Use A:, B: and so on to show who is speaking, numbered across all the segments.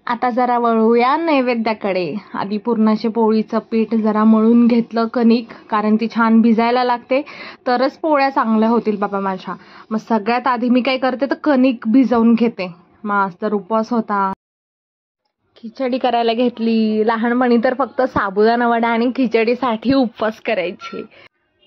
A: आता जरा वळूया नैवेद्याकडे. आधी पुरणाच्या पोळीचं पीठ जरा मळून घेतलं कणिक, कारण ती छान भिजायला लागते तरच पोळ्या चांगल्या होतील बाबा माझ्या. मग सगळ्यात आधी मी काय करते तर कणिक भिजवून घेते. मग आज तर उपवास होता, खिचडी करायला घेतली. लहानपणी तर फक्त साबुदाणा वडा आणि खिचडीसाठी उपवास करायचे.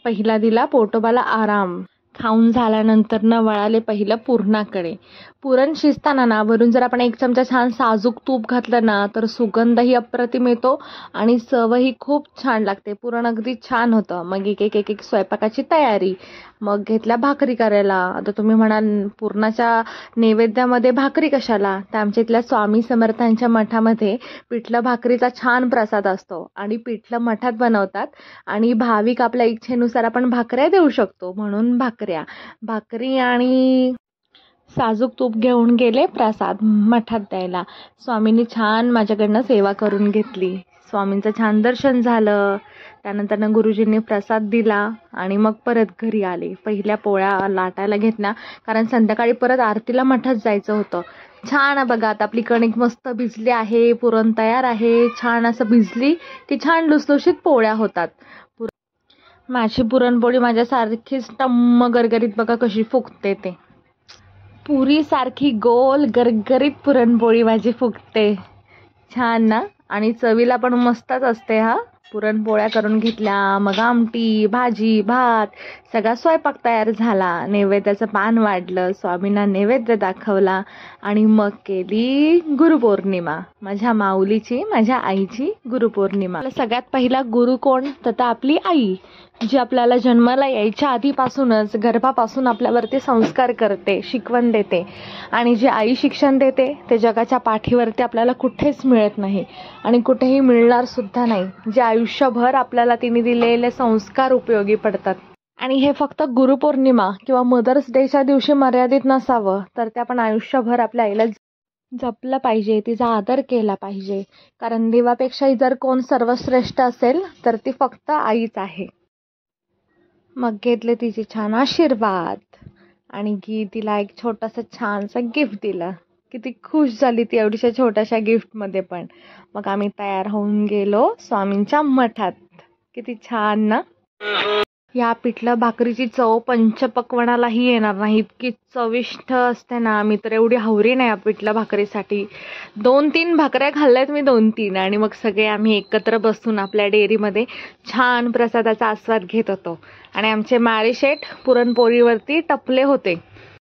A: पहिला दिला पोटोबाला आराम. खाऊन झाल्यानंतर वळाले पहिलं पुरणाकडे. पुरण शिजताना वरून जर आपण 1 चमचा छान साजूक तूप घातलं तर सुगंधही अप्रतिम येतो आणि चवही खूप छान लागते. पुरण अगदी छान होतं. मग एक स्वयंपाकाची तयारी. मग घेतल्या भाकरी करायला. आता तुम्ही म्हणाल पुरणाच्या नैवेद्यामध्ये भाकरी कशाला, तर आमच्या इथल्या स्वामी समर्थांच्या मठामध्ये पिठलं भाकरीचा छान प्रसाद असतो आणि पिठलं मठात बनवतात आणि भाविक आपल्या इच्छेनुसार आपण भाकऱ्या देऊ शकतो, म्हणून भाकरी आणि साजूक तूप घेऊन गेले प्रसाद मठात द्यायला. स्वामींनी छान माझ्याकडनं सेवा करून घेतली. स्वामींचं छान दर्शन झालं. त्यानंतर गुरुजींनी प्रसाद दिला आणि मग परत घरी आले. पहिल्या पोळ्या लाटायला घेतल्या, कारण संध्याकाळी परत आरतीला मठात जायचं होतं. छान बघा, आता आपली कणिक मस्त भिजली आहे, पुरण तयार आहे. छान असं भिजली की छान लुसलुशीत पोळ्या होतात. माझी पुरणपोळी माझ्यासारखीच टम्म गरगरीत बघा कशी फुगते. ते पुरी सारखी गोल गरगरीत पुरणपोळी माझी फुगते. छान ना, आणि चवीला पण मस्तच असते. पुरणपोळ्या करून घेतल्या, मग आमटी, भाजी, भात, सगळा स्वयंपाक तयार झाला. नैवेद्याचं पान वाढलं, स्वामींना नैवेद्य दाखवला आणि मग केली गुरुपौर्णिमा. माझ्या माऊलीची, माझ्या आईची गुरुपौर्णिमा. सगळ्यात पहिला गुरु कोण, तर आपली आई, जी आपल्याला जन्माला यायच्या आधीपासूनच गर्भापासून आपल्यावरती संस्कार करते, शिकवण देते. आणि जी आई शिक्षण देते ते जगाच्या पाठीवरती आपल्याला कुठेच मिळत नाही आणि कुठेही मिळणार सुद्धा नाही. जे आयुष्यभर आपल्याला तिने दिलेले संस्कार उपयोगी पडतात. आणि हे फक्त गुरुपौर्णिमा किंवा मदर्स डेच्या दिवशी मर्यादित नसावं, तर ते आपण आयुष्यभर आपल्या आईला जपलं पाहिजे, तिचा आदर केला पाहिजे. कारण देवापेक्षाही जर कोण सर्वश्रेष्ठ असेल तर ती फक्त आईच आहे. मग घेतले तिचे छान आशीर्वाद आणि तिला एक छोटंसं छानसं गिफ्ट दिलं. किती खुश झाली ती एवढ्याशा छोट्याशा गिफ्टमध्ये पण. मग आम्ही तयार होऊन गेलो स्वामींच्या मठात. किती छान ना. या पिठलं भाकरीची चव पंचपक्वानालाही येणार नाही, इतकी चविष्ट असते ना. मी तर एवढी हावरी नाही या पिठलं भाकरीसाठी. 2-3 भाकऱ्या खाल्ल्यात मी, 2-3. आणि मग सगळे आम्ही एकत्र बसून आपल्या डेअरीमध्ये छान प्रसादाचा आस्वाद घेत होतो. आणि आमचे माळी शेठ पुरणपोळीवरती टपले होते.